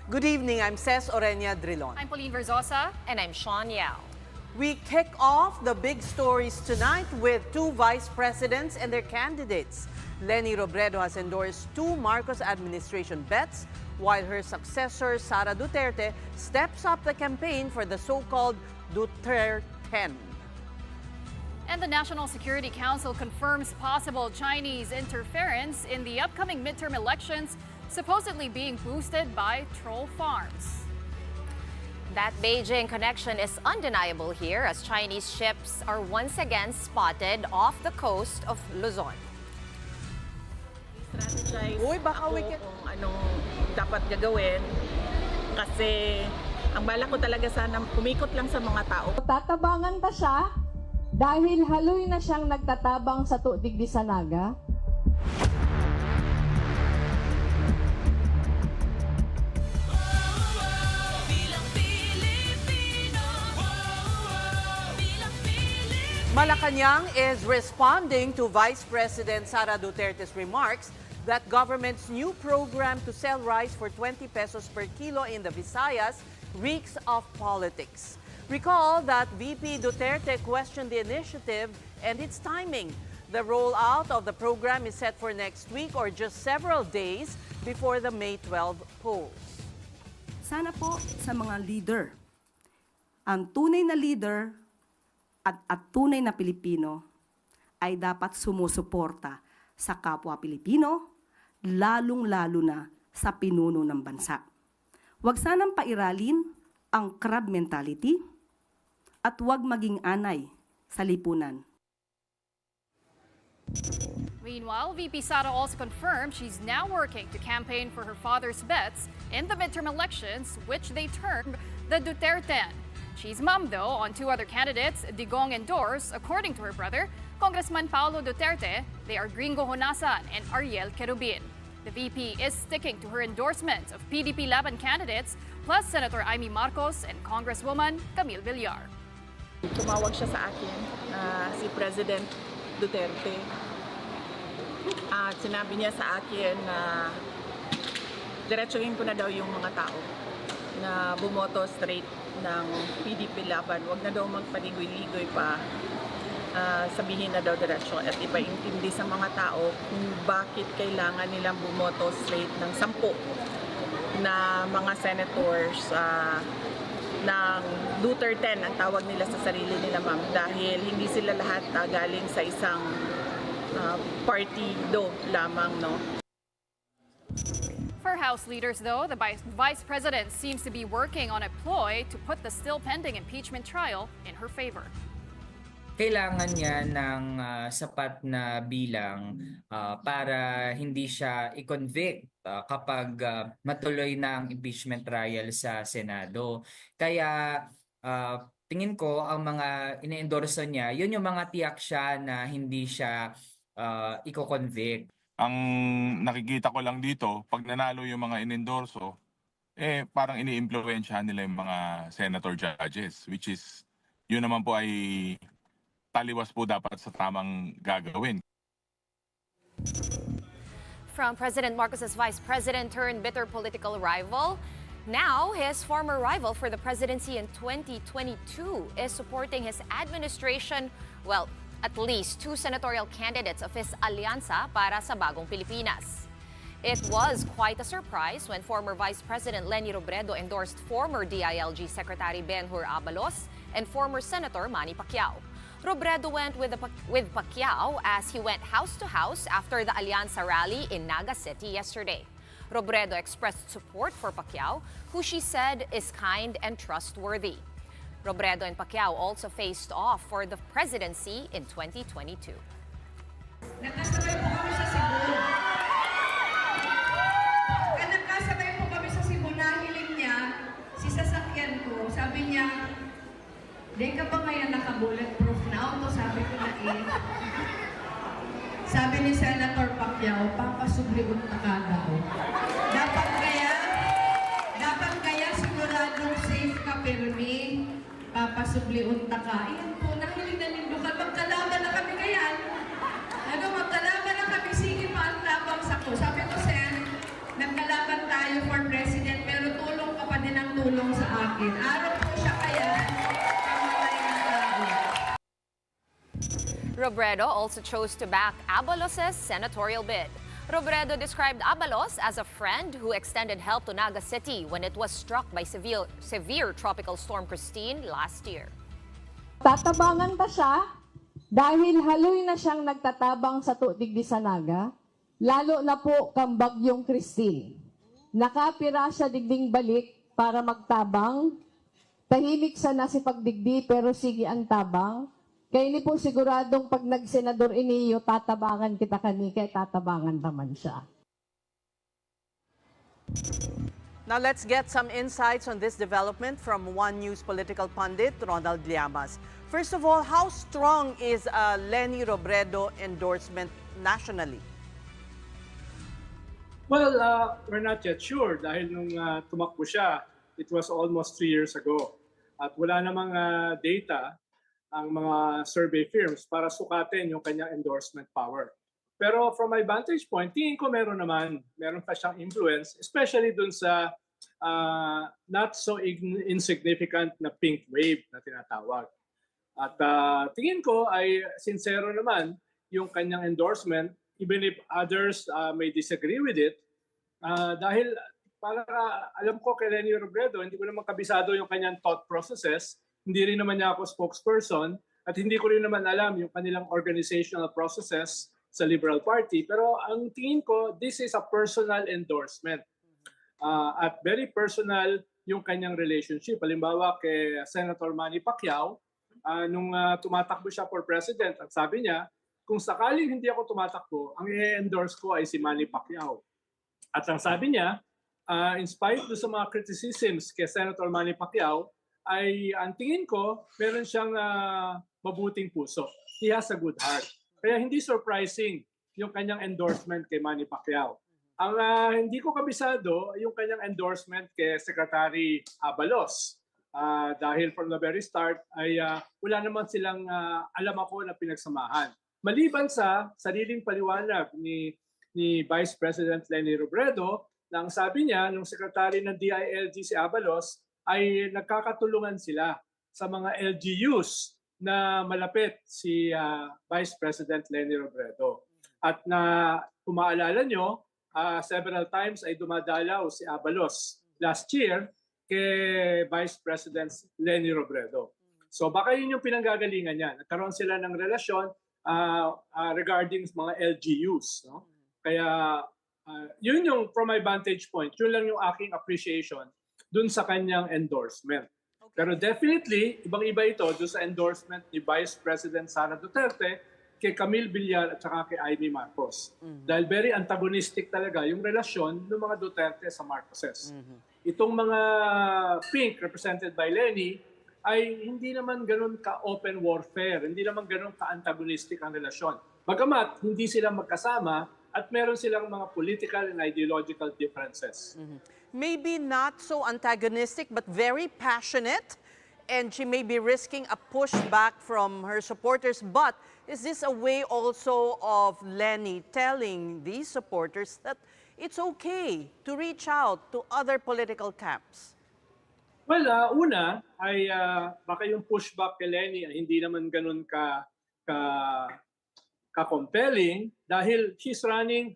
Good evening, I'm Ces Orenia Drilon. I'm Pauline Verzosa. And I'm Sean Yao. We kick off the big stories tonight with two vice presidents and their candidates. Leni Robredo has endorsed two Marcos administration bets, while her successor, Sara Duterte, steps up the campaign for the so-called Duterte 10. And the National Security Council confirms possible Chinese interference in the upcoming midterm elections, supposedly being boosted by troll farms. That Beijing connection is undeniable here as Chinese ships are once again spotted off the coast of Luzon. Strategize Uy, baka ako weekend. kung anong dapat gagawin kasi ang balak ko talaga sana umikot lang sa mga tao. Tatabangan ta siya dahil haloy na siyang nagtatabang sa tuig di Sanaga. Malacanang is responding to Vice President Sara Duterte's remarks that government's new program to sell rice for 20 pesos per kilo in the Visayas reeks of politics. Recall that VP Duterte questioned the initiative and its timing. The rollout of the program is set for next week or just several days before the May 12 polls. Sana po sa mga leader, ang tunay na leader at tunay na Pilipino ay dapat sumusuporta sa kapwa Pilipino, lalong-lalo na sa pinuno ng bansa. Huwag sanang pairalin ang crab mentality at huwag maging anay sa lipunan. Meanwhile, VP Sara also confirmed she's now working to campaign for her father's bets in the midterm elections, which they termed the Duterte. She's mum, though, on two other candidates Digong endorsed, according to her brother, Congressman Paulo Duterte. They are Gringo Honasan and Ariel Querubin. The VP is sticking to her endorsements of PDP Laban candidates, plus Senator Amy Marcos and Congresswoman Camille Villar. Tumawag siya sa akin, si President Duterte. At sinabi niya sa akin na diretsuhin ko na daw yung mga tao na bumoto straight ng PDP Laban. Huwag na daw magpaligoy-ligoy pa. Sabihin na daw diretsyo at ipaintindi sa mga tao kung bakit kailangan nilang bumoto straight ng 10 na mga senators ng Duterte 10 ang tawag nila sa sarili nila, ma'am, dahil hindi sila lahat galing sa isang partido lamang, no? For House leaders, though, the Vice President seems to be working on a ploy to put the still pending impeachment trial in her favor. Kailangan niya ng sapat na bilang para hindi siya i-convict kapag matuloy na ang impeachment trial sa Senado. Kaya tingin ko ang mga ine-endorso niya, yun yung mga tiyak siya na hindi siya i-convict. Ang nakikita ko lang dito, pag nanalo yung mga inendorso, parang ini-impluwensyahan nila yung mga senator judges, which is, yun naman po ay taliwas po dapat sa tamang gagawin. From President Marcos's vice president turned bitter political rival, now his former rival for the presidency in 2022 is supporting his administration, well, at least two senatorial candidates of his alyansa para sa Bagong Pilipinas. It was quite a surprise when former Vice President Leni Robredo endorsed former DILG Secretary Ben-Hur Abalos and former Senator Manny Pacquiao. Robredo went with Pacquiao as he went house to house after the Alyansa rally in Naga City yesterday. Robredo expressed support for Pacquiao, who she said is kind and trustworthy. Robredo and Pacquiao also faced off for the presidency in 2022. Nagkasabay po kami sa Cebu. Nagkasabay po kami sa Cebu, nahiling niya, si sasakyan ko, sabi niya, di ka ba ngayon naka-bulletproof na auto? Sabi ko na Sabi ni Senator Pacquiao, papasubliun na ka daw. Dapat kaya siguradong safe ka pirmi. Papasubliun ta ka. Iyan po, nahiling na nindukan. Magkalaban na kami kayan. Magkalaban na kami. Sige pa ang labang sa ko. Sabi ko, Sen, nagkalaban tayo for president, pero tulong Robredo also chose to back Abalos' senatorial bid. Robredo described Abalos as a friend who extended help to Naga City when it was struck by severe tropical storm Christine last year. Tatabangan ta siya dahil haloy na siyang nagtatabang sa tuigdi sa Naga, lalo na po kang bagyong Christine. Nakapira siya digding balik para magtabang, tahimik sa nasipagdigdi pero sige ang tabang. Kaya ni po siguradong pag nagsenador iniyo, tatabangan kita kani, kaya tatabangan naman siya. Now let's get some insights on this development from One News political pundit Ronald Llamas. First of all, how strong is Leni Robredo endorsement nationally? Well, we're not yet sure dahil nung tumakbo siya, it was almost 3 years ago. At wala namang data ang mga survey firms para sukatin yung kanyang endorsement power. Pero from my vantage point, tingin ko meron pa siyang influence, especially dun sa not so insignificant na pink wave na tinatawag. At tingin ko ay sincero naman yung kanyang endorsement, even if others may disagree with it. Dahil para alam ko kay Leni Robredo, hindi ko naman kabisado yung kanyang thought processes. Hindi rin naman niya ako spokesperson at hindi ko rin naman alam yung kanilang organizational processes sa Liberal Party. Pero ang tingin ko, this is a personal endorsement. At very personal yung kanyang relationship. Halimbawa kay Senator Manny Pacquiao, nung tumatakbo siya for president at sabi niya, kung sakaling hindi ako tumatakbo, ang i-endorse ko ay si Manny Pacquiao. At ang sabi niya, in spite do sa mga criticisms kay Senator Manny Pacquiao, ay ang tingin ko, meron siyang mabuting puso. He has a good heart. Kaya hindi surprising yung kanyang endorsement kay Manny Pacquiao. Ang hindi ko kabisado, yung kanyang endorsement kay Secretary Abalos. Dahil from the very start, ay wala naman silang alam ako na pinagsamahan. Maliban sa sariling paliwanag ni Vice President Leni Robredo, na ang sabi niya, nung Secretary ng DILG si Abalos, ay nagkakatulungan sila sa mga LGUs na malapit si Vice President Leni Robredo. At na kung maalala nyo, several times ay dumadalaw si Abalos last year kay Vice President Leni Robredo. So baka yun yung pinanggagalingan niya. Nagkaroon sila ng relasyon regarding mga LGUs. No? Kaya yun yung from my vantage point, yun lang yung aking appreciation dun sa kanyang endorsement. Okay. Pero definitely, ibang-iba ito dun sa endorsement ni Vice President Sara Duterte kay Camille Villar at saka kay Amy Marcos. Dahil very antagonistic talaga yung relasyon ng mga Duterte sa Marcoses. Itong mga pink represented by Leni ay hindi naman ganun ka-open warfare, hindi naman ganun ka-antagonistic ang relasyon. Bagamat hindi sila magkasama at meron silang mga political and ideological differences. Maybe not so antagonistic but very passionate, and she may be risking a pushback from her supporters. But is this a way also of Leni telling these supporters that it's okay to reach out to other political camps? Well, una ay baka yung pushback kay Leni ay hindi naman ganun ka-compelling dahil she's running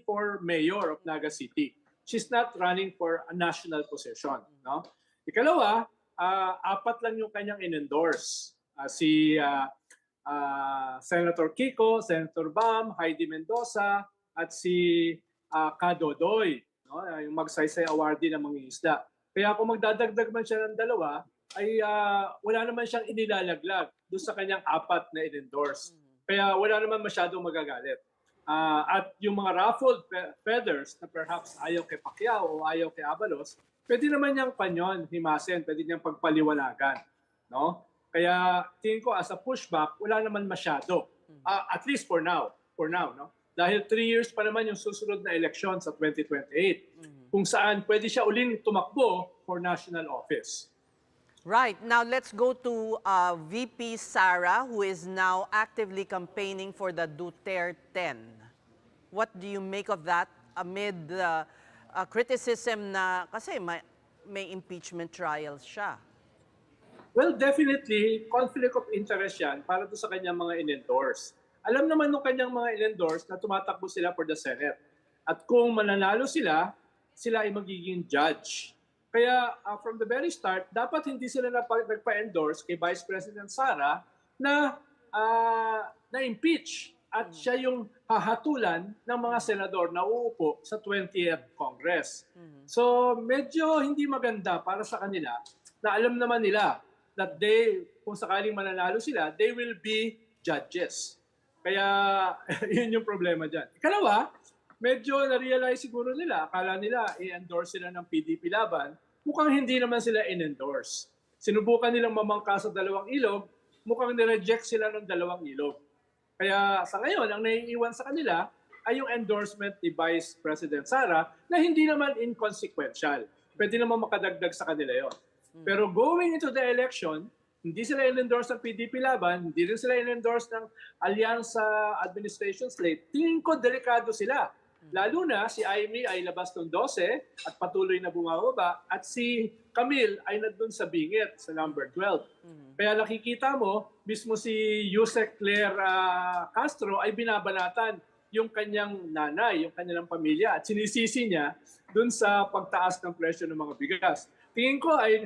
for mayor of Naga City. She's not running for a national position. No? Ikalawa, 4 lang yung kanyang in-endorse. Si Senator Kiko, Senator Bam, Heidi Mendoza, at si Kadodoy, no? Yung magsaysay awardee ng mga isda. Kaya kung magdadagdag man siya ng 2, ay wala naman siyang inilalaglag doon sa kanyang 4 na in-endorse. Kaya wala naman masyadong magagalit. At yung mga ruffled feathers na perhaps ayaw kay Pacquiao o ayaw kay Abalos, pwede naman niyang himasin, pwede niyang pagpaliwanagan. No? Kaya tingin ko as a pushback, wala naman masyado. At least for now. No? Dahil 3 years pa naman yung susunod na eleksyon sa 2028. Kung saan pwede siya uling tumakbo for national office. Right. Now let's go to VP Sara, who is now actively campaigning for the Duterte. What do you make of that amid the criticism na kasi may impeachment trials siya? Well, definitely, conflict of interest yan para doon sa kanyang mga in-endorse. Alam naman nung kanyang mga in-endorse na tumatakbo sila for the Senate. At kung mananalo sila, sila ay magiging judge. Kaya from the very start, dapat hindi sila nagpa-endorse kay Vice President Sara na na-impeach at siya yung hahatulan ng mga senador na uupo sa 20th Congress. So medyo hindi maganda para sa kanila na alam naman nila that kung sakaling mananalo sila, they will be judges. Kaya yun yung problema dyan. Ikalawa, medyo na-realize siguro nila, akala nila i-endorse sila ng PDP laban, mukhang hindi naman sila in-endorse. Sinubukan nilang mamangka sa dalawang ilog, mukhang nireject sila ng dalawang ilog. Kaya sa ngayon, ang naiiwan sa kanila ay yung endorsement ni Vice President Sara na hindi naman inconsequential. Pwede naman makadagdag sa kanila yon. Pero going into the election, hindi sila in-endorse ng PDP laban, hindi rin sila in-endorse ng Allianza Administration slate. Tingin ko delikado sila. Lalo na si Amy ay labas ng 12 at patuloy na bumababa at si Camille ay nandun sa bingit sa number 12. Kaya nakikita mo, mismo si Yusek Claire Castro ay binabanatan yung kanyang nanay, yung kanyang pamilya at sinisisi niya dun sa pagtaas ng presyo ng mga bigas. Tingin ko ay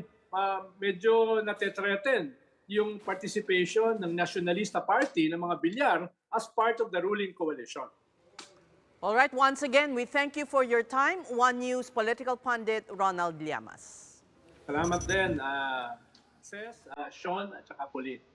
medyo natetreten yung participation ng Nationalista Party ng mga Bilyar as part of the ruling coalition. All right, once again, we thank you for your time. One News political pundit Ronald Llamas. Salamat din, Sean at saka Pauline.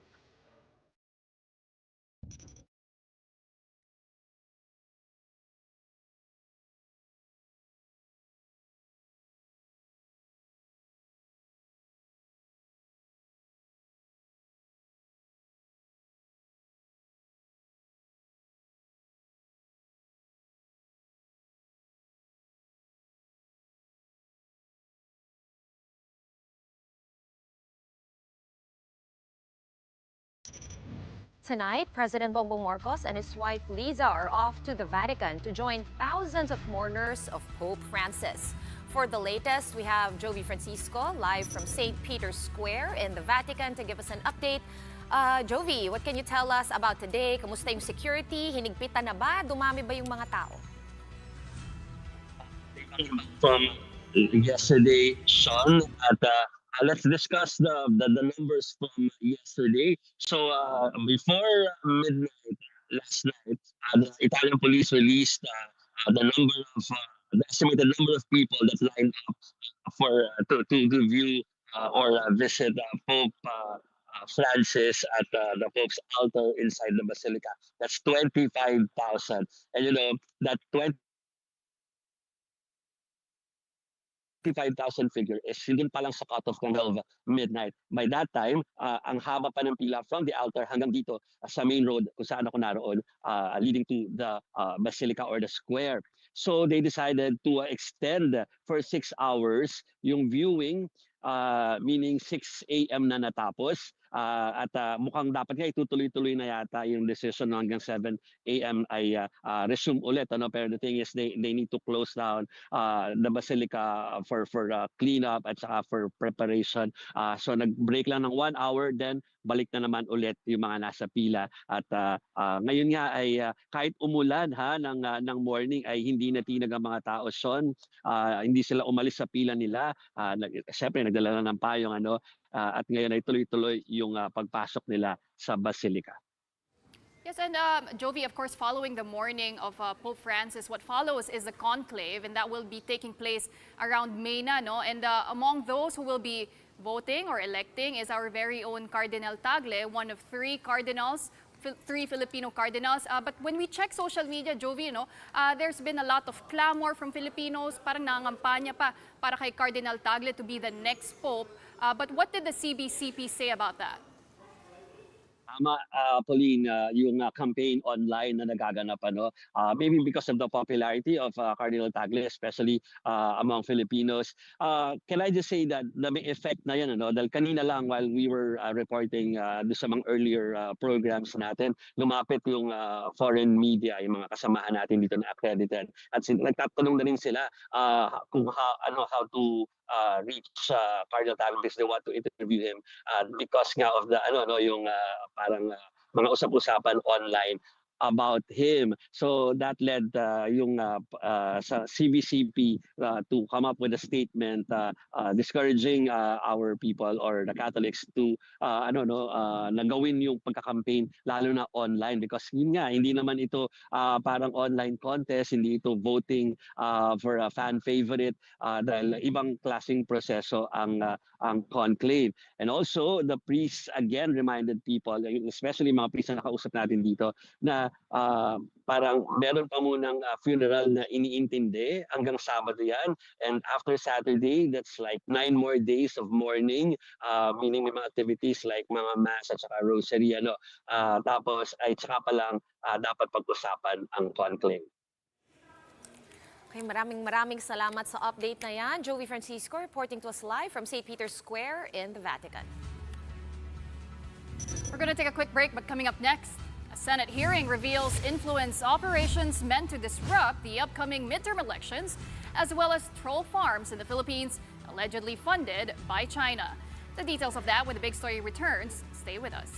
Tonight, President Bongbong Marcos and his wife Liza are off to the Vatican to join thousands of mourners of Pope Francis. For the latest, we have Jovi Francisco live from St. Peter's Square in the Vatican to give us an update. Jovi, what can you tell us about today? Kamusta yung security? Hinigpitan na ba? Dumami ba yung mga tao? From yesterday, Sean, at let's discuss the numbers from yesterday. So before midnight last night, the Italian police released the estimated number of people that lined up for to view or visit Pope Francis at the Pope's altar inside the Basilica. That's 25,000, and you know that 25,000 figure is hindi pa lang sa cutoff ng 12 midnight. By that time, ang haba pa ng pila from the altar hanggang dito sa main road kung saan ako naroon, leading to the Basilica or the square. So they decided to extend for 6 hours yung viewing, meaning 6 a.m. na natapos. At mukhang dapat nga itutuloy-tuloy na yata yung decision hanggang 7 a.m. ay resume ulit. Ano? Pero the thing is, they need to close down the Basilica for cleanup at saka for preparation. So nag-break lang ng 1 hour, then balik na naman ulit yung mga nasa pila. At ngayon nga ay kahit umulan ng morning ay hindi natinag ang mga tao. Son, hindi sila umalis sa pila nila. Siyempre nagdala na ng payong at ngayon ay tuloy-tuloy yung pagpasok nila sa Basilica. Yes, and Jovi, of course, following the mourning of Pope Francis, what follows is the conclave, and that will be taking place around May na, no? And among those who will be voting or electing is our very own Cardinal Tagle, one of 3 cardinals, 3 Filipino cardinals. But when we check social media, Jovi, there's been a lot of clamor from Filipinos, parang nangangampanya pa para kay Cardinal Tagle to be the next Pope. But what did the CBCP say about that? Tama, Pauline, yung campaign online na nagaganap, maybe because of the popularity of Cardinal Tagle, especially among Filipinos. Can I just say that may effect na yan, dahil kanina lang while we were reporting sa mga earlier programs natin, lumapit yung foreign media, yung mga kasamahan natin dito na accredited. At nagtatanong na rin sila kung how to reach Cardinal Tan because they want to interview him because nga of the yung parang mga usap-usapan online about him. So that led yung sa CBCP to come up with a statement discouraging our people or the Catholics to na gawin yung pagka-campaign lalo na online because yun nga hindi naman ito parang online contest, hindi ito voting for a fan favorite dahil ibang klaseng proseso ang conclave. And also the priests again reminded people, especially mga priests na nakausap natin dito, na parang meron pa munang funeral na iniintindi hanggang Sabado yan. And after Saturday, that's like 9 more days of mourning, meaning may mga activities like mga mass at saka rosary. Tapos ay saka pa lang dapat pag-usapan ang conclave. Okay, maraming salamat sa update na yan. Joey Francisco reporting to us live from St. Peter's Square in the Vatican. We're going to take a quick break, but coming up next, a Senate hearing reveals influence operations meant to disrupt the upcoming midterm elections, as well as troll farms in the Philippines allegedly funded by China. The details of that when the big story returns. Stay with us.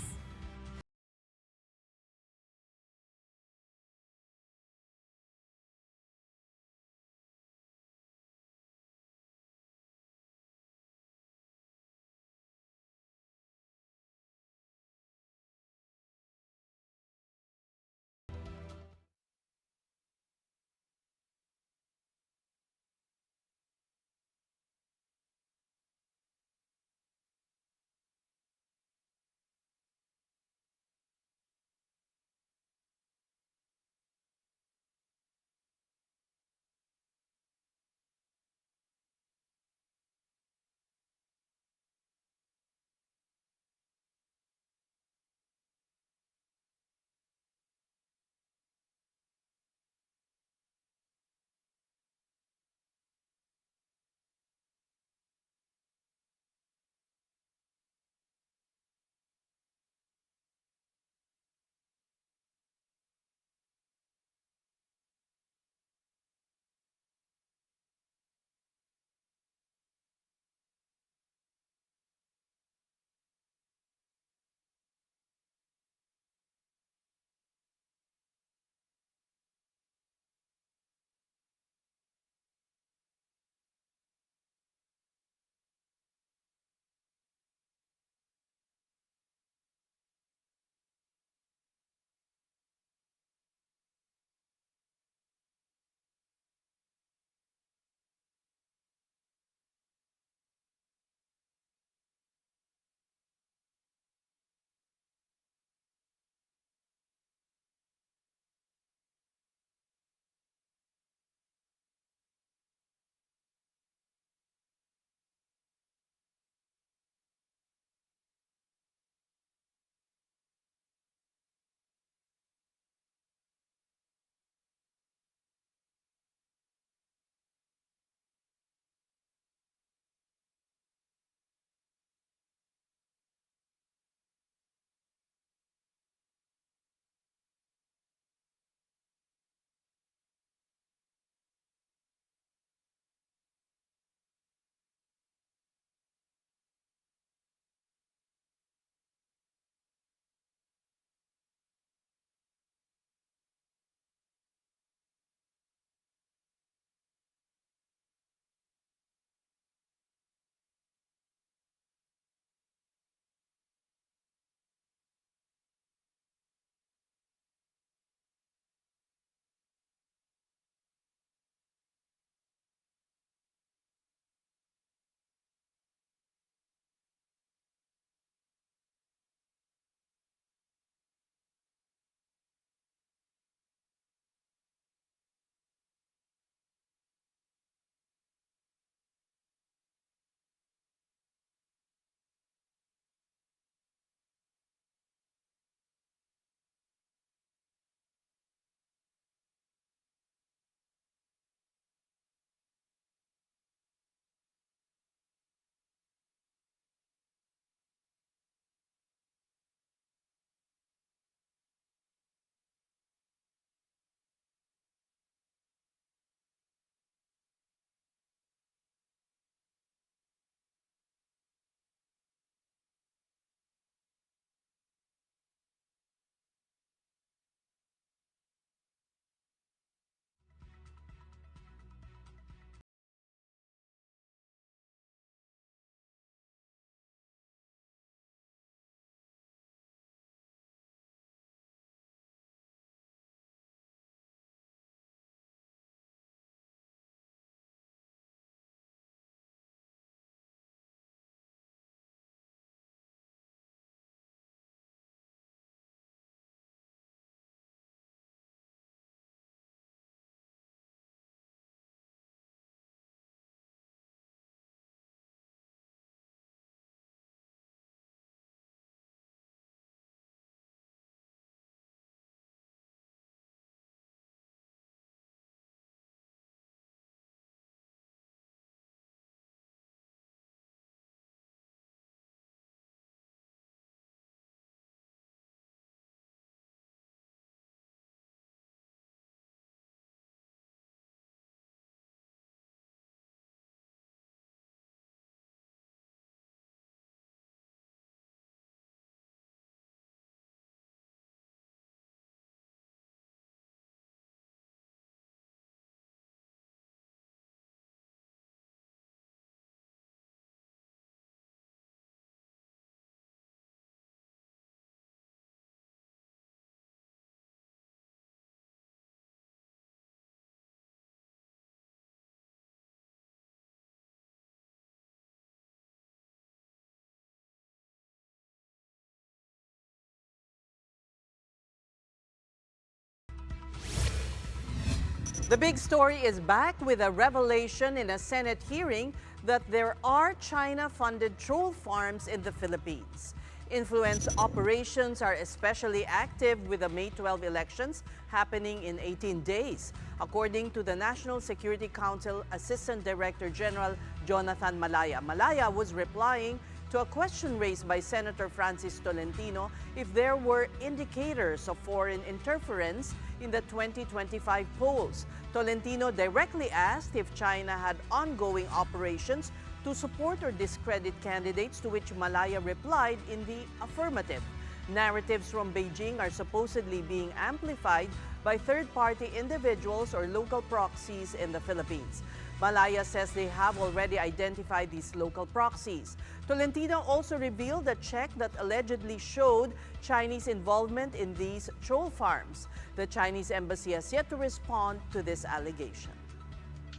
The big story is back with a revelation in a Senate hearing that there are China-funded troll farms in the Philippines. Influence operations are especially active with the May 12 elections happening in 18 days. According to the National Security Council Assistant Director General Jonathan Malaya. Malaya was replying to a question raised by Senator Francis Tolentino if there were indicators of foreign interference in the 2025 polls. Tolentino directly asked if China had ongoing operations to support or discredit candidates, to which Malaya replied in the affirmative. Narratives from Beijing are supposedly being amplified by third-party individuals or local proxies in the Philippines. Malaya says they have already identified these local proxies. Tolentino also revealed a check that allegedly showed Chinese involvement in these troll farms. The Chinese embassy has yet to respond to this allegation.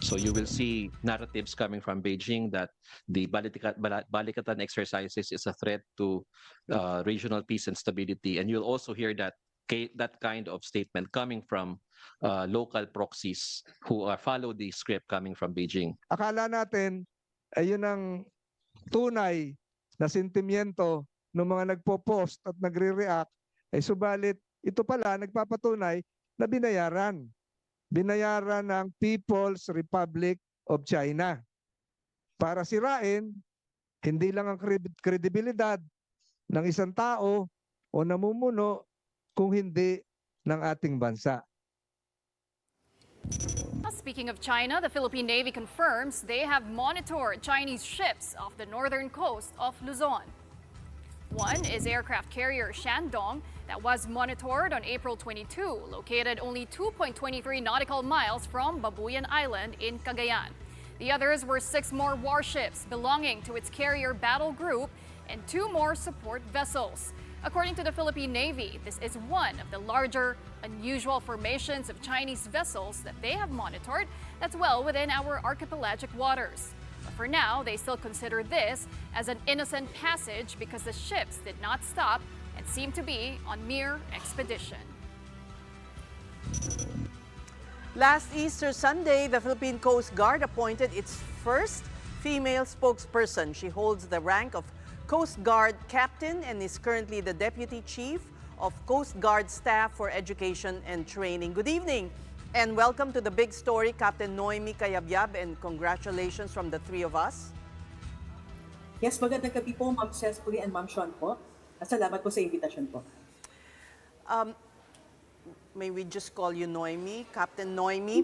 So you will see narratives coming from Beijing that the Balikatan exercises is a threat to regional peace and stability. And you'll also hear that kind of statement coming from local proxies who follow the script coming from Beijing. Akala natin ay yun ang tunay na sentimiento ng mga nagpo-post at nagre-react, ay subalit ito pala nagpapatunay na binayaran. Binayaran ng People's Republic of China para sirain hindi lang ang kredibilidad ng isang tao o namumuno, kung hindi ng ating bansa. Speaking of China, the Philippine Navy confirms they have monitored Chinese ships off the northern coast of Luzon. One is aircraft carrier Shandong that was monitored on April 22, located only 2.23 nautical miles from Babuyan Island in Cagayan. The others were 6 more warships belonging to its carrier battle group and 2 more support vessels. According to the Philippine Navy, this is one of the larger, unusual formations of Chinese vessels that they have monitored that's well within our archipelagic waters. But for now, they still consider this as an innocent passage because the ships did not stop and seem to be on mere expedition. Last Easter Sunday, the Philippine Coast Guard appointed its first female spokesperson. She holds the rank of Coast Guard Captain and is currently the Deputy Chief of Coast Guard Staff for Education and Training. Good evening and welcome to the big story, Captain Noemi Cayabyab, and congratulations from the three of us. Yes, magandang gabi po, Ma'am Cespury and Ma'am Sean po. Salamat po sa invitation po. May we just call you Noemi, Captain Noemi?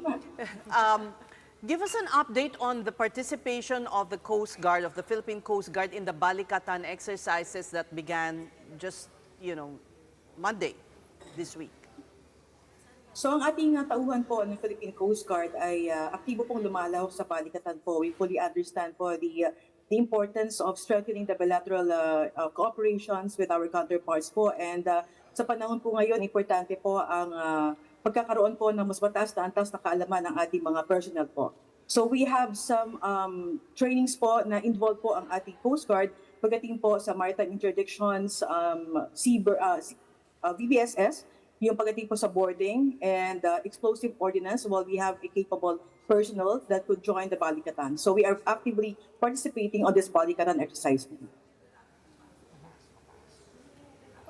Give us an update on the participation of the Coast Guard, of the Philippine Coast Guard in the Balikatan exercises that began just, Monday this week. So ang ating tauhan po ng Philippine Coast Guard ay aktibo pong lumalahok sa Balikatan po. We fully understand po the importance of strengthening the bilateral cooperations with our counterparts po. And sa panahon po ngayon, importante po ang pagkakaroon po ng mas mataas na antas na kaalaman ng ating mga personnel po. So we have some trainings po na involved po ang ating Coast Guard pagdating po sa maritime interdictions, VBSS, yung pagdating po sa boarding and explosive ordnance, while we have a capable personnel that could join the Balikatan. So we are actively participating on this Balikatan exercise.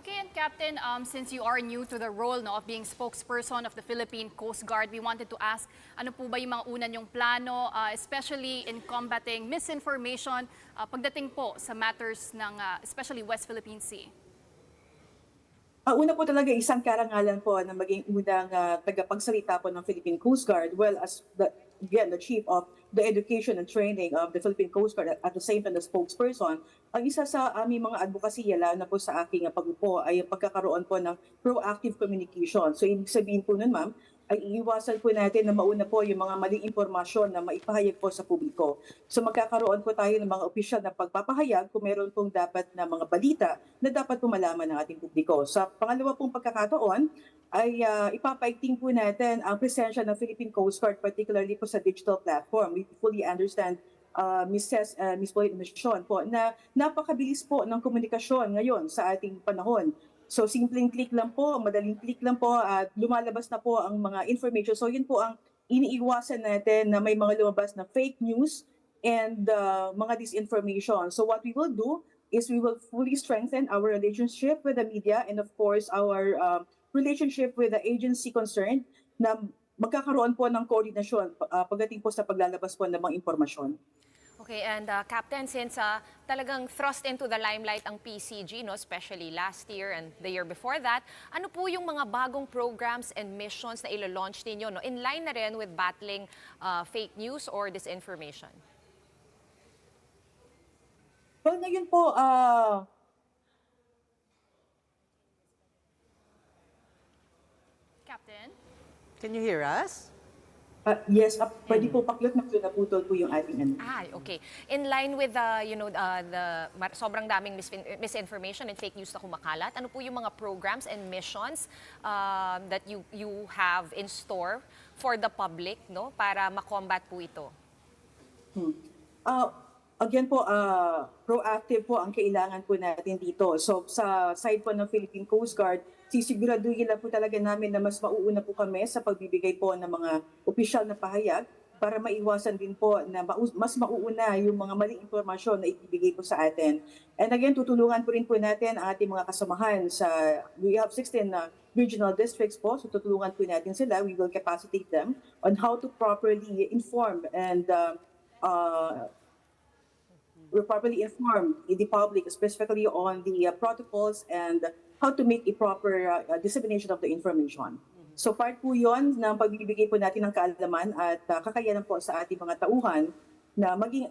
Okay, and Captain, since you are new to the role of being spokesperson of the Philippine Coast Guard, we wanted to ask, ano po ba yung mga una niyong plano, especially in combating misinformation pagdating po sa matters ng especially West Philippine Sea? Una po talaga isang karangalan po na maging unang tagapagsalita po ng Philippine Coast Guard, well as the Chief of the Education and Training of the Philippine Coast Guard at the same time the spokesperson. Ang isa sa aming mga advokasya, lalo na po sa aking pag-upo, ay ang pagkakaroon po ng proactive communication. So ibig sabihin po nun, ma'am, ay iiwasan po natin na mauna po yung mga maling impormasyon na maipahayag po sa publiko. So magkakaroon po tayo ng mga opisyal na pagpapahayag kung meron pong dapat na mga balita na dapat po malaman ng ating publiko. Sa pangalawa pong pagkakataon, ay ipapaigting po natin ang presensya ng Philippine Coast Guard, particularly po sa digital platform. We fully understand, Ms. Sean po, na napakabilis po ng komunikasyon ngayon sa ating panahon. So simpleng click lang po, madaling click lang po at lumalabas na po ang mga information. So yun po ang iniiwasan natin na may mga lumabas na fake news and mga disinformation. So what we will do is we will fully strengthen our relationship with the media and of course our relationship with the agency concerned na magkakaroon po ng koordinasyon pagdating po sa paglalabas po ng mga impormasyon. Okay, and Captain, since talagang thrust into the limelight ang PCG, no, especially last year and the year before that, ano po yung mga bagong programs and missions na ilo-launch ninyo, no, in line na rin with battling fake news or disinformation? Well, ngayon po, Captain? Can you hear us? yes, pwede po paklot na naputol po yung ating ano. Okay. In line with sobrang daming misinformation and fake news na kumakalat, ano po yung mga programs and missions that you have in store for the public, no, para ma-combat po ito? Again po, proactive po ang kailangan po natin dito. So sa side po ng Philippine Coast Guard, sisiguraduhin lang po talaga namin na mas mauuna po kami sa pagbibigay po ng mga opisyal na pahayag para maiwasan din po na mas mauuna yung mga maling impormasyon na ibibigay po sa atin. And again, tutulungan po rin po natin ang ating mga kasamahan sa, we have 16 regional districts po, so tutulungan po natin sila. We will capacitate them on how to properly inform and we'll properly inform the public, specifically on the protocols and how to make a proper dissemination of the information. So part po yun ng pagbibigay po natin ng kaalaman at kakayanan po sa ating mga tauhan na maging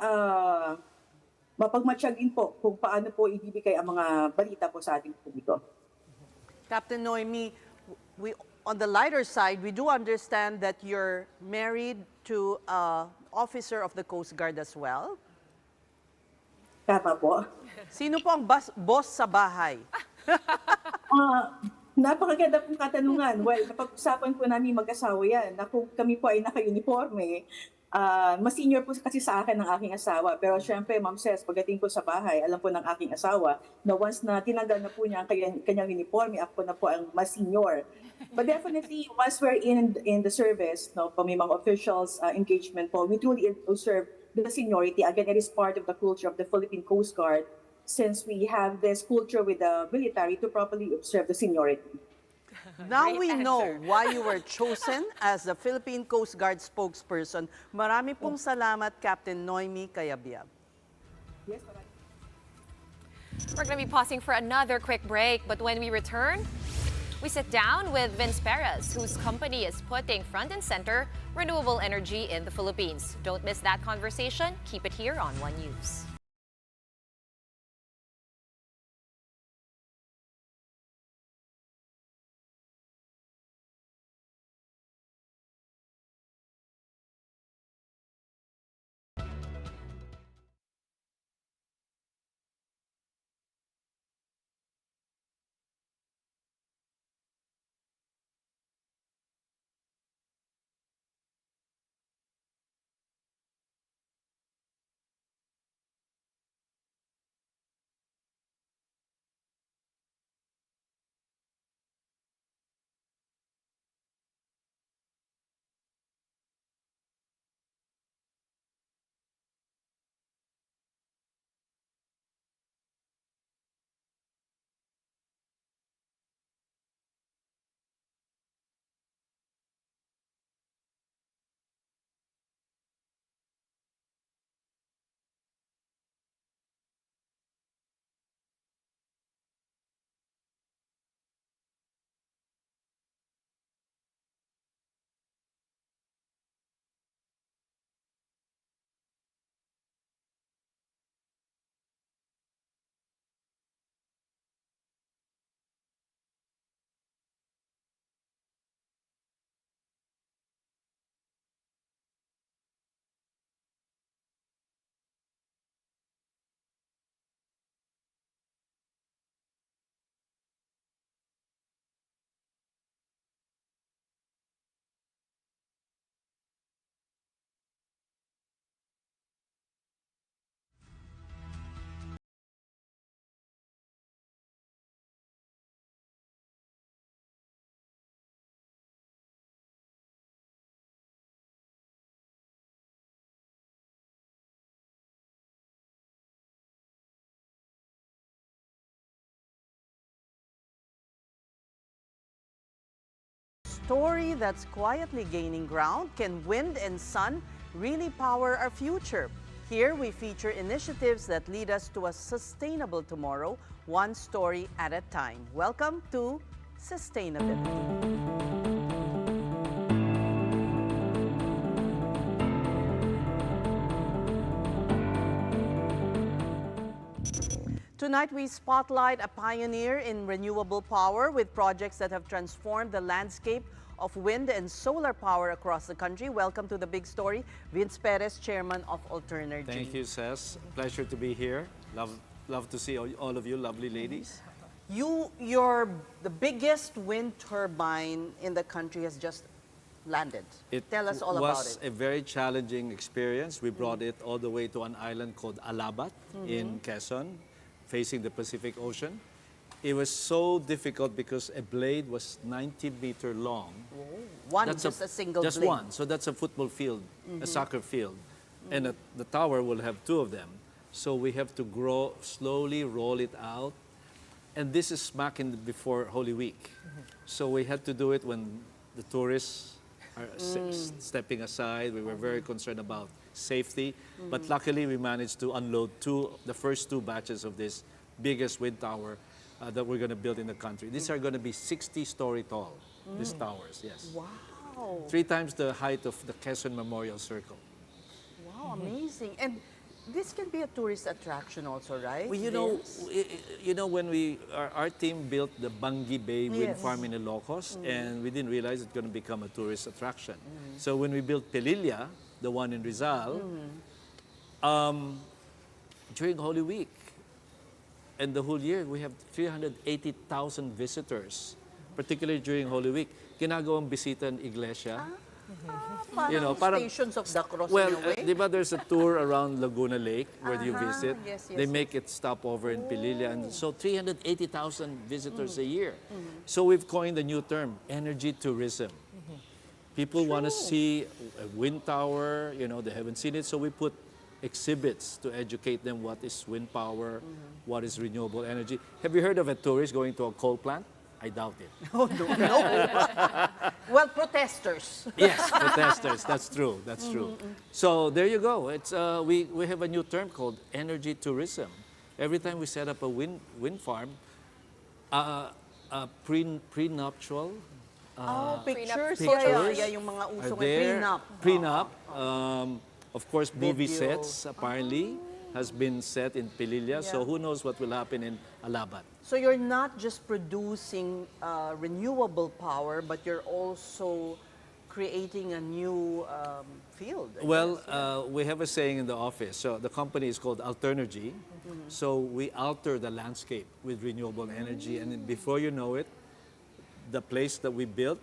mapagmatsyag din po kung paano po ibibigay ang mga balita po sa ating publiko. Captain Noemi, on the lighter side, we do understand that you're married to an officer of the Coast Guard as well. Tama po. Sino po ang boss sa bahay? Napakaganda pong katanungan. Well, napag-usapan po namin mag-asawa yan na kung kami po ay naka-uniforme, mas senior po kasi sa akin ng aking asawa. Pero syempre, Ma'am Ces, pagdating po sa bahay, alam po ng aking asawa na once na tinanggal na po niya ang kanyang uniforme, ako na po ang mas senior. But definitely, once we're in the service, no, po may mga officials engagement po, we truly observe the seniority. Again, it is part of the culture of the Philippine Coast Guard since we have this culture with the military to properly observe the seniority. Now we know why you were chosen as the Philippine Coast Guard spokesperson. Marami pong salamat, Captain Noemi Cayabyab. Yes, We're going to be pausing for another quick break, but when we return, we sit down with Vince Perez, whose company is putting front and center renewable energy in the Philippines. Don't miss that conversation. Keep it here on One News. story that's quietly gaining ground. Can wind and sun really power our future? Here we feature initiatives that lead us to a sustainable tomorrow, one story at a time. Welcome to Sustainability. Tonight, we spotlight a pioneer in renewable power with projects that have transformed the landscape of wind and solar power across the country. Welcome to the big story, Vince Perez, Chairman of Alternergy. Thank you, Cess. Pleasure to be here. Love to see all of you lovely ladies. You're the biggest wind turbine in the country has just landed. Tell us all about it. It was a very challenging experience. We brought it all the way to an island called Alabat in Quezon, facing the Pacific Ocean. It was so difficult because a blade was 90-meter long. Just a single just blade. one. So that's a football field, a soccer field. And the tower will have two of them. So we have to slowly roll it out. And this is smack before Holy Week. So we had to do it when the tourists are stepping aside. We were very concerned about safety. But luckily, we managed to unload the first two batches of this biggest wind tower that we're going to build in the country. These are going to be 60-story tall, these towers, yes. Wow. 3 times the height of the Quezon Memorial Circle. Wow, amazing. And this can be a tourist attraction also, right? Well, when our team built the Bangi Bay wind farm in Ilocos, and we didn't realize it's going to become a tourist attraction. So when we built Pelilla, the one in Rizal, during Holy Week, and the whole year, we have 380,000 visitors, particularly during Holy Week. Ginagawang bisita ng iglesia. Parang Stations of the Cross well, in a way. diba there's a tour around Laguna Lake where you visit. Yes, they make it stop over in Pililla. And so 380,000 visitors a year. So we've coined a new term, energy tourism. People want to see a wind tower, they haven't seen it. So we put exhibits to educate them what is wind power, what is renewable energy. Have you heard of a tourist going to a coal plant? I doubt it. Oh, no. Well, protesters. Yes, protesters. That's true. That's true. So there you go. It's we have a new term called energy tourism. Every time we set up a wind farm, prenuptial. Pictures. Pictures Yeah, yung mga are usong there. prenup. Of course, movie Video. sets apparently has been set in Pililla. So who knows what will happen in Alabat. So you're not just producing renewable power, but you're also creating a new field. I guess. We have a saying in the office. So the company is called Alternergy. So we alter the landscape with renewable energy. And then before you know it, the place that we built,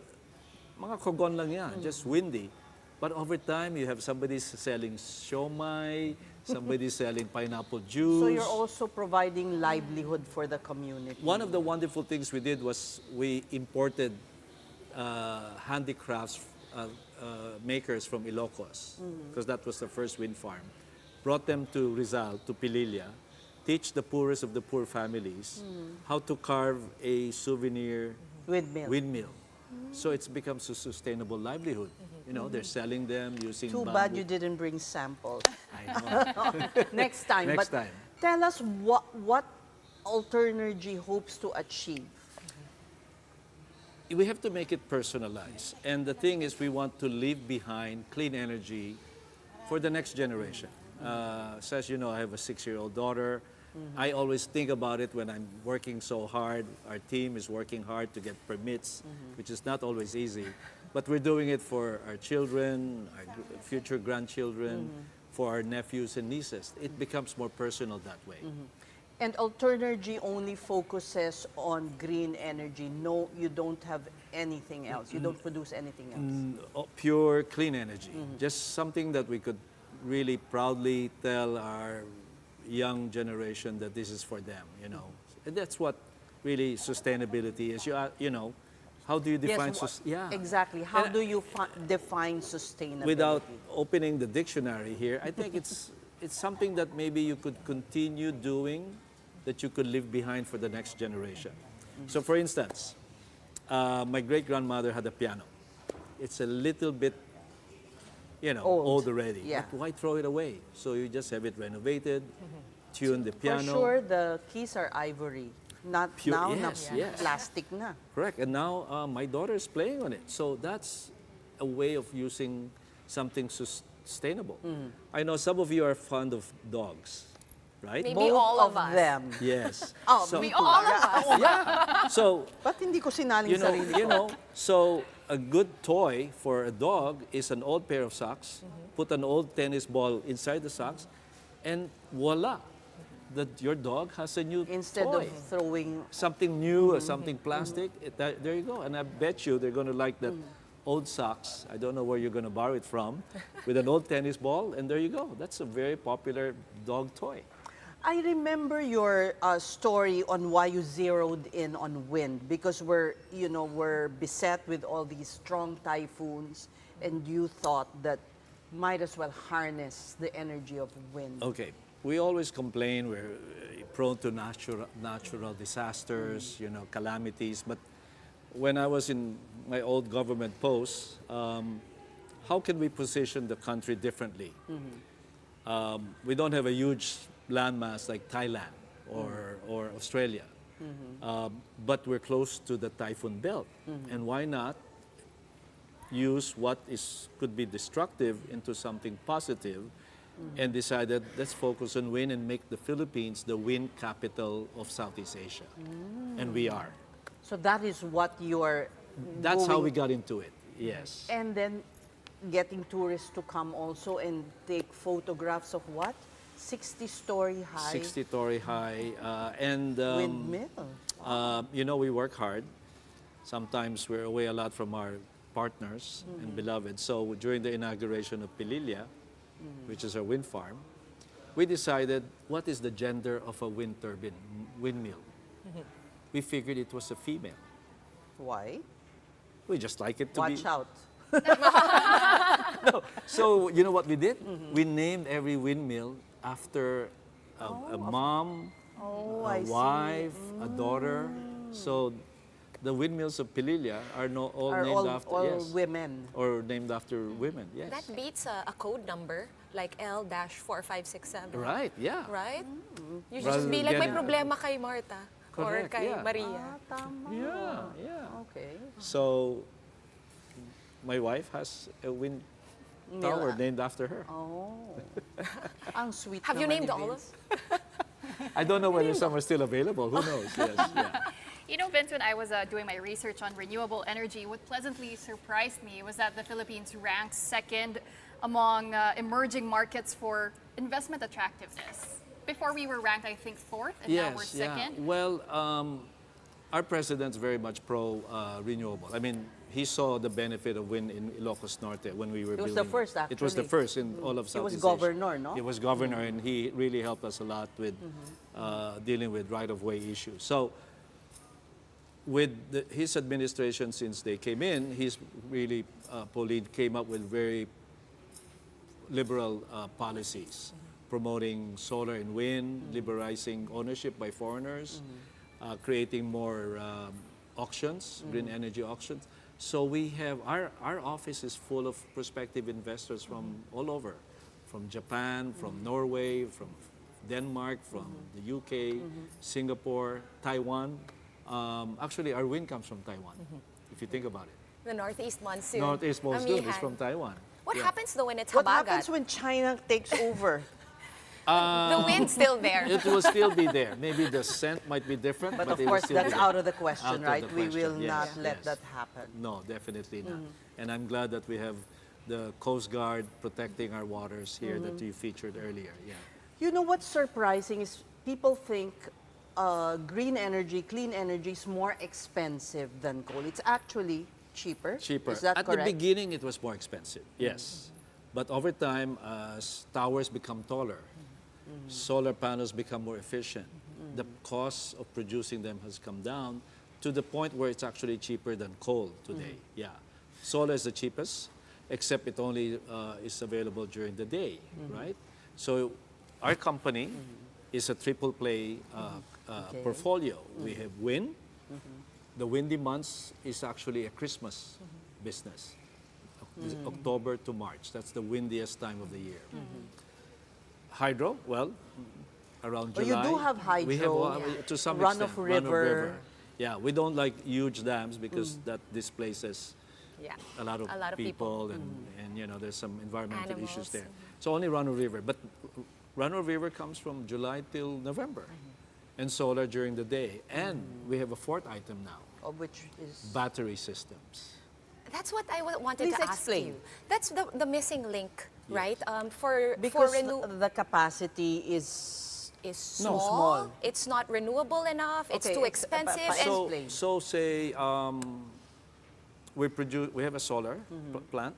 mga kogon lang yan, just windy. But over time, you have somebody selling siomai, somebody selling pineapple juice. So you're also providing livelihood for the community. One of the wonderful things we did was we imported handicrafts makers from Ilocos, because that was the first wind farm. Brought them to Rizal, to Pililla, teach the poorest of the poor families how to carve a souvenir windmill. So it's become a sustainable livelihood. They're selling them using Too bamboo. bad you didn't bring samples. I know. Next time. Next time. Tell us what Alternergy hopes to achieve. We have to make it personalized. And the thing is, we want to leave behind clean energy for the next generation. As you know, I have a 6-year-old daughter. I always think about it when I'm working so hard. Our team is working hard to get permits, which is not always easy. But we're doing it for our children, our future grandchildren, for our nephews and nieces. It becomes more personal that way. And Alternergy only focuses on green energy. No, you don't have anything else. You don't produce anything else. Pure clean energy. Just something that we could really proudly tell our young generation that this is for them, And that's what really sustainability is. How do you define Exactly. How do you define sustainability? Without opening the dictionary here, I think it's something that maybe you could continue doing, that you could leave behind for the next generation. So for instance, my great-grandmother had a piano. it's a little bit, old already. Yeah. But why throw it away? So you just have it renovated, tune the For piano. sure, the keys are ivory. Not Pure- now, yes, na yes. plastic na. Correct. And now my daughter is playing on it. So that's a way of using something sustainable. I know some of you are fond of dogs, right? Maybe Both all of us. them. Yes. Oh, So- me too. All of us. Yeah. So, Ba't hindi ko sinaling you know, sarili ko? so a good toy for a dog is an old pair of socks, put an old tennis ball inside the socks, and voila, your dog has a new Instead toy. of throwing Something new or something plastic, there you go. And I bet you they're going to like that old socks. I don't know where you're going to borrow it from, with an old tennis ball, and there you go. That's a very popular dog toy. I remember your story on why you zeroed in on wind, because we're beset with all these strong typhoons, and you thought that might as well harness the energy of wind. Okay, we always complain we're prone to natural disasters, calamities. But when I was in my old government post, how can we position the country differently? We don't have a huge landmass like Thailand or Australia, but we're close to the typhoon belt. And why not use what could be destructive into something positive, and decided let's focus on wind and make the Philippines the wind capital of Southeast Asia. And we are. So that is what you're That's how going- we got into it, yes. And then getting tourists to come also and take photographs of what? 60-story high 60-story high. And windmill. we work hard. Sometimes we're away a lot from our partners and beloved. So during the inauguration of Pililla, which is our wind farm, we decided what is the gender of a wind turbine, windmill. We figured it was a female. Why? We just like it to be. Watch out. No. So you know what we did? We named every windmill after a mom, I a see. wife, a daughter. So the windmills of Pililla are all Are named all, after all yes, women. or named after women. Yes. That beats a code number like L-4567. Right. Yeah. Right? You should Rather just be than like, may getting- problema kay Marta or Correct, kay yeah. Maria. Tama. Yeah. Okay. So my wife has a wind tower named after her. Oh. Ang sweet Have you naman named ni all of Vince. I don't know whether some are still available. Who knows? Yes. Yeah. You know, Vince, when I was doing my research on renewable energy, what pleasantly surprised me was that the Philippines ranked second among emerging markets for investment attractiveness. Before we were ranked, I think, fourth, and now we're second. Yeah. Well, our president's very much pro renewable. I mean, he saw the benefit of wind in Ilocos Norte when we were building. It was the first, It was the actually. first in all of He was Southeast Asia. governor, no? He was governor, and he really helped us a lot with dealing with right-of-way issues. So, with his administration, since they came in, he's really, Pauline, came up with very liberal policies, promoting solar and wind, liberalizing ownership by foreigners, creating more auctions, green energy auctions. So we have, our office is full of prospective investors from all over, from Japan, from Norway, from Denmark, from the UK, Singapore, Taiwan. Actually, our wind comes from Taiwan, if you think about it. The Northeast Monsoon. Northeast monsoon is Amihan. from Taiwan. What Yeah. happens though when it's What habagat? happens when China takes over? The wind's still there. It will still be there. Maybe the scent might be different, But but of it will course, still be that's there. out of the question, Out of right? the We will question, not yes, let yes. that happen. No, definitely not. And I'm glad that we have the Coast Guard protecting our waters here that you featured earlier. Yeah. You know what's surprising is people think green energy, clean energy is more expensive than coal. It's actually cheaper. Cheaper. Is that At correct? the beginning, it was more expensive, yes. But over time, as towers become taller, solar panels become more efficient, the cost of producing them has come down to the point where it's actually cheaper than coal today. Yeah. Solar is the cheapest, except it only is available during the day, right? So our company is a triple play portfolio. We have wind. The windy months is actually a Christmas business. This is October to March. That's the windiest time of the year. Hydro, well, around Oh, you July. do have We have, hydro. to some Run-off extent, river. Yeah, we don't like huge dams because that displaces Yeah. a lot of, A lot of people, and you know there's some environmental issues Animals. there. So only Runoff River, but Runoff River comes from July till November, and solar during the day. And we have a fourth item now: Of which is battery systems. That's what I wanted Please to ask explain. you. That's the missing link, Yes. right? For because renew the capacity is is No. small. Small. It's not renewable enough. It's Okay, too explain. expensive. So- and Explain. So say we have a solar plant,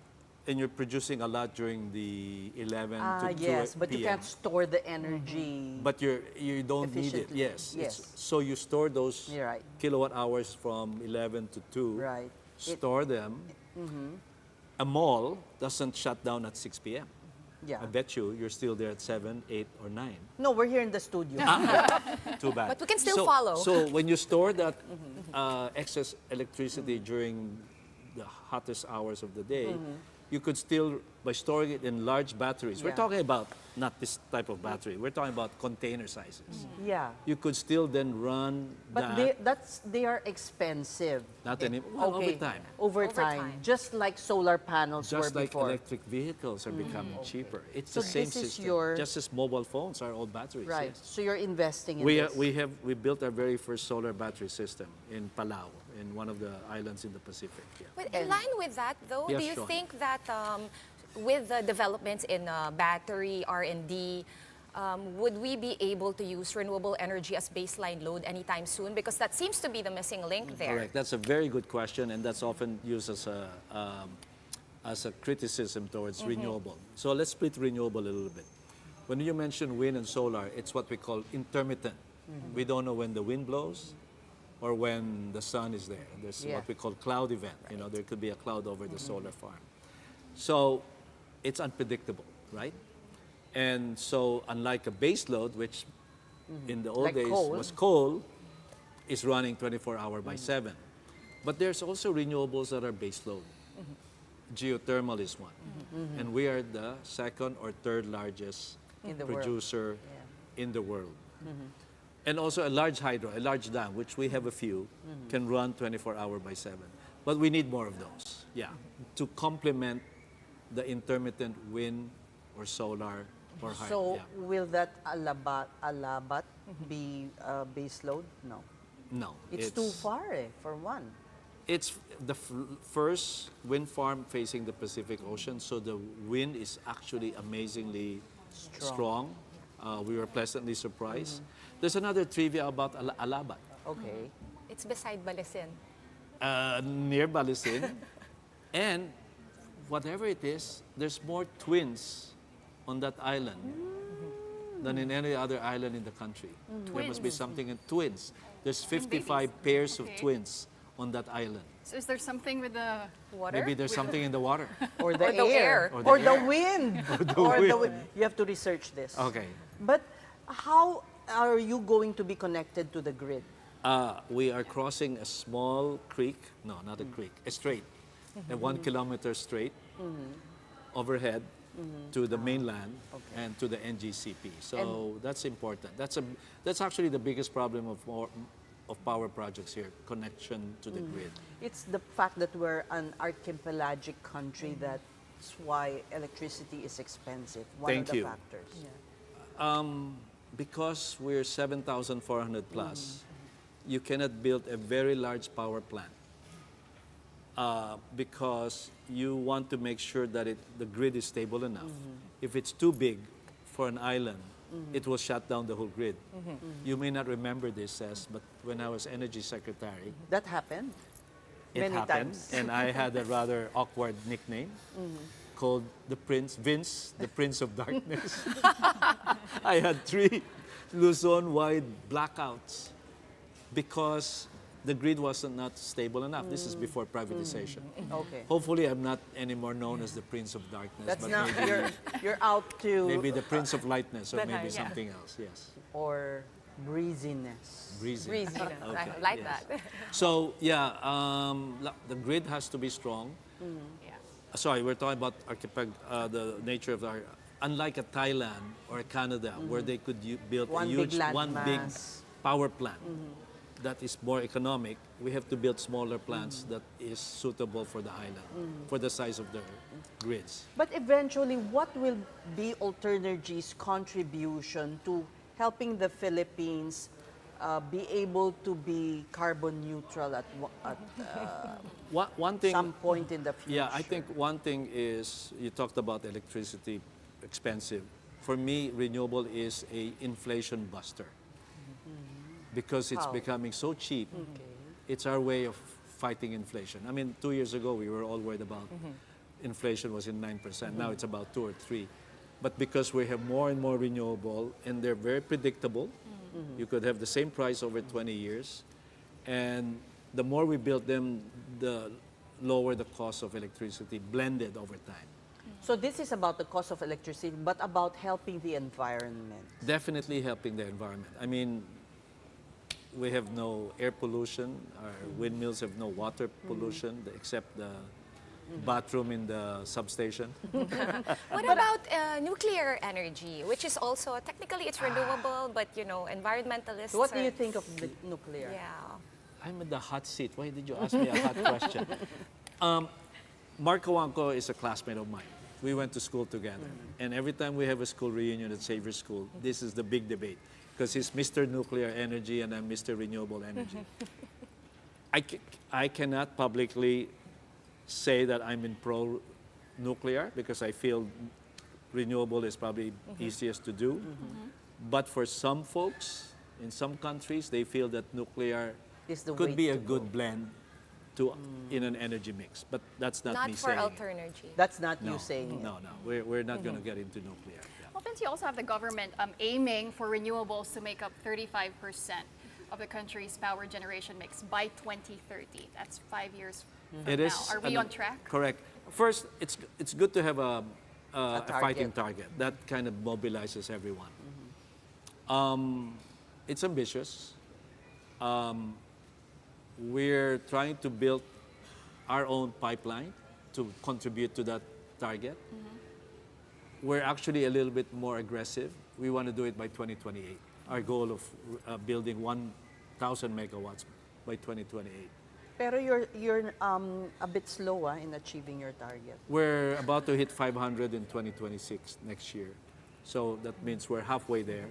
and you're producing a lot during the 11 to 2 yes, but you p.m. can't store the energy. But you don't need it. Efficiently. Yes. Yes. So you store those You're right. kilowatt hours from 11 to 2. Right. Store them. A mall doesn't shut down at 6 p.m. Yeah. I bet you're still there at 7, 8, or 9. No, we're here in the studio. Too bad. But we can still follow. So when you store that excess electricity during the hottest hours of the day, you could still, by storing it in large batteries, we're Yeah. talking about not this type of battery, we're talking about container sizes. Yeah. You could still then run But that. they are expensive. Not any, well, over time. Over Over time. time. Just like solar panels Just were like before. electric vehicles are becoming cheaper. It's So the same this is system. your- Just as mobile phones are all batteries. Right. Yes. So you're investing in We, this. we built our very first solar battery system in Palau, in one of the islands in the Pacific. Yeah. But in line with that, though, Yes, do you Sean. think that with the developments in battery R&D, would we be able to use renewable energy as baseline load anytime soon? Because that seems to be the missing link there. Correct. That's a very good question, and that's often used as a criticism towards renewable. So let's split renewable a little bit. When you mention wind and solar, it's what we call intermittent. We don't know when the wind blows or when the sun is there. There's Yeah. what we call cloud event. You know, there could be a cloud over the solar farm. So it's unpredictable, right? And so unlike a base load, which in the old Like days coal. was coal, is running 24 hour by 7. But there's also renewables that are base load. Geothermal is one. And we are the second or third largest In the world. producer in the world. And also a large hydro, a large dam, which we have a few, can run 24 hour by 7. But we need more of those, to complement the intermittent wind or solar or hydro. So will that alabat be base load? No. No. It's too far for one. It's the first wind farm facing the Pacific Ocean, so the wind is actually amazingly strong. We were pleasantly surprised. There's another trivia about Alabat. Okay. It's beside Balesin. Near Balisin. And whatever it is, there's more twins on that island than in any other island in the country. There must be something in twins. There's 55 pairs of twins on that island. So is there something with the Water? Maybe there's something in the water. Or the, Or the air. Or the wind. Or the wind. You have to research this. Okay. But how are you going to be connected to the grid? We are crossing a small creek, no, not a creek, a strait, a 1 kilometer strait overhead to the mainland and to the NGCP. So that's important. That's actually the biggest problem of power projects here, connection to the grid. It's the fact that we're an archipelagic country that's why electricity is expensive. One Thank of the you. factors. Because we're 7,400 plus, you cannot build a very large power plant because you want to make sure that the grid is stable enough. If it's too big for an island, it will shut down the whole grid. You may not remember this, Cess, but when I was energy secretary, That happened. it Many happened, times. and I had a rather awkward nickname called Vince, the Prince of Darkness. I had 3 Luzon-wide blackouts because the grid was not stable enough. This is before privatization. Okay. Hopefully, I'm not anymore known as the Prince of Darkness, That's but not, maybe, you're out to, maybe the Prince of Lightness or maybe something else. Yes, or breeziness. breezy. Breezy. Okay, I like yes. that. So yeah, the grid has to be strong. Yeah. sorry, we're talking about the nature of our, unlike a Thailand or a Canada, where they could build One a big huge, one big landmass. power plant that is more economic, we have to build smaller plants that is suitable for the island, for the size of the grids. But eventually, what will be Alternergy's contribution to helping the Philippines be able to be carbon neutral at One thing, some point in the future? yeah, I think one thing is, you talked about electricity expensive. For me, renewable is a inflation buster. Because it's How? becoming so cheap, it's our way of fighting inflation. I mean, 2 years ago, we were all worried about inflation was in 9%. Now it's about 2 or 3. But because we have more and more renewable, and they're very predictable, you could have the same price over 20 years. And the more we build them, the lower the cost of electricity blended over time. So this is about the cost of electricity, but about helping the environment. Definitely helping the environment. I mean, we have no air pollution. Our windmills have no water pollution, except the bathroom in the substation. What about nuclear energy, which is also, technically it's renewable, but you know, environmentalists So what do are- you think of the nuclear? Yeah. I'm in the hot seat. Why did you ask me a hot question? Mark Kawanko is a classmate of mine. We went to school together. And every time we have a school reunion at Xavier School, this is the big debate. Because he's Mr. Nuclear Energy and I'm Mr. Renewable Energy. I cannot publicly say that I'm in pro-nuclear because I feel renewable is probably easiest to do. But for some folks, in some countries, they feel that nuclear Is the way could be to a good blend to in an energy mix. But that's not, Not me for saying. Alternergy. That's not No, you saying it. no, we're not going to get into nuclear. Yeah. Well, since you also have the government aiming for renewables to make up 35% of the country's power generation mix by 2030. That's 5 years from It now. is. Are we on track? Correct. First, it's good to have a fighting target. target. That kind of mobilizes everyone. It's ambitious. We're trying to build our own pipeline to contribute to that target. We're actually a little bit more aggressive. We want to do it by 2028. Our goal of building 1,000 megawatts by 2028. Pero you're a bit slow in achieving your target. We're about to hit 500 in 2026 next year. So that means we're halfway there.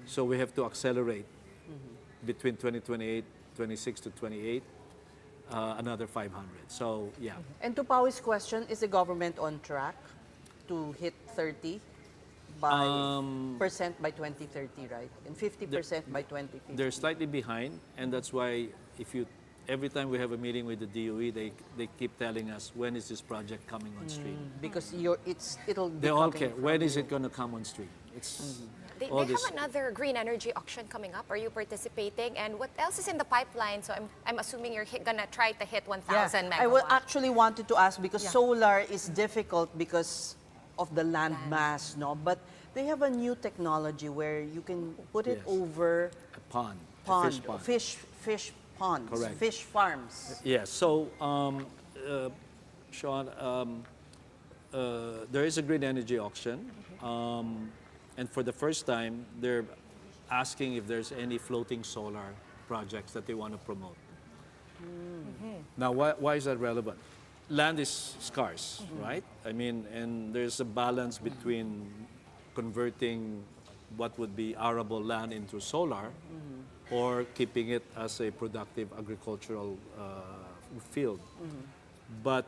So we have to accelerate between 2028, 26 to 28, another 500. So yeah. And to Pau's question, is the government on track to hit 30 by percent by 2030, right? And 50% by 2050. They're slightly behind, and that's why every time we have a meeting with the DOE, they keep telling us, when is this project coming on stream? Because it'll be They all coming care. from When is you. it going to come on stream? It's They all have this. another green energy auction coming up. Are you participating? And what else is in the pipeline? So I'm assuming you're gonna try to hit 1,000 megawatts. I actually wanted to ask because Yeah. solar is difficult because of the land mass, no? But they have a new technology where you can put it Yes. over A pond, a fish pond. fish ponds, Correct. fish farms. Yes. So, Sean, there is a green energy auction, and for the first time, they're asking if there's any floating solar projects that they want to promote. Now, why is that relevant? Land is scarce, right? I mean, and there's a balance between converting what would be arable land into solar or keeping it as a productive agricultural field. But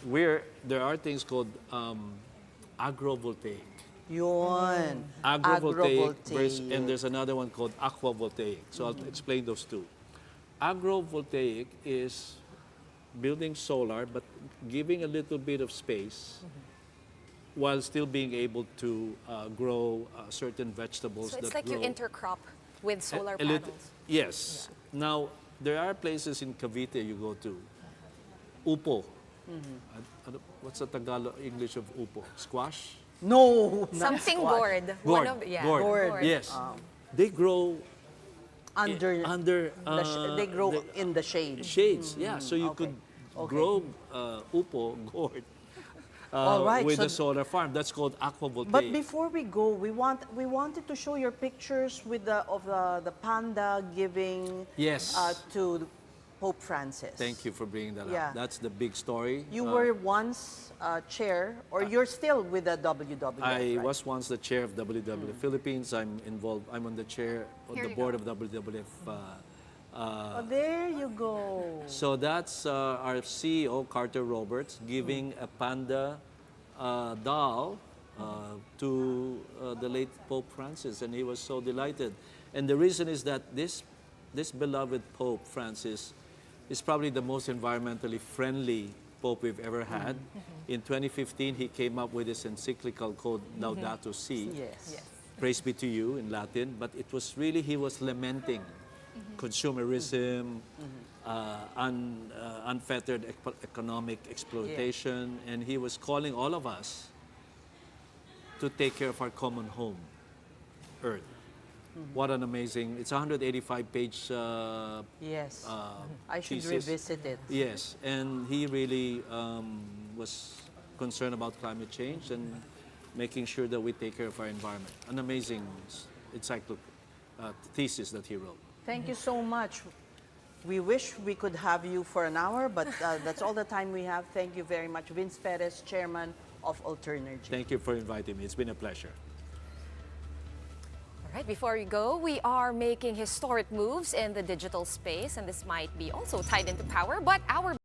there are things called agrovoltaic. Yun. And there's another one called aquavoltaic. So I'll explain those two. Agrovoltaic is building solar but giving a little bit of space while still being able to grow certain vegetables So it's that like grow. you intercrop with solar A lit- panels. Yes. Now, there are places in Cavite you go to. Upo. What's the Tagalog English of upo? Squash? No, not Something squash. gourd. Gourd. Gourd. Gourd. Yes. They grow Under they grow in the shade. shades. Yeah. So you could Okay. grow upo, gourd, All right, with so the solar farm. That's called aquavoltaic. But before we go, we wanted to show your pictures with the panda giving Yes. to Pope Francis. Thank you for bringing that Yeah. up. That's the big story. You were once chair, or you're still with the WWF, I right? was once the chair of WWF Philippines. I'm involved. I'm on the chair of the board of WWF. Oh, there you go. So that's our CEO, Carter Roberts, giving a panda doll to the late Pope Francis, and he was so delighted. And the reason is that this beloved Pope Francis is probably the most environmentally friendly Pope we've ever had. In 2015, he came up with this encyclical called Laudato Si, Yes. Praise be to you in Latin, but it was really, he was lamenting consumerism, unfettered economic exploitation, and he was calling all of us to take care of our common home, Earth. What an amazing, it's a 185-page Yes. I should thesis. revisit it. Yes, and he really was concerned about climate change and making sure that we take care of our environment. An amazing thesis that he wrote. Thank you so much. We wish we could have you for an hour, but that's all the time we have. Thank you very much, Vince Perez, Chairman of Alternergy. Thank you for inviting me. It's been a pleasure. All right, before we go, we are making historic moves in the digital space, and this might be also tied into power, but our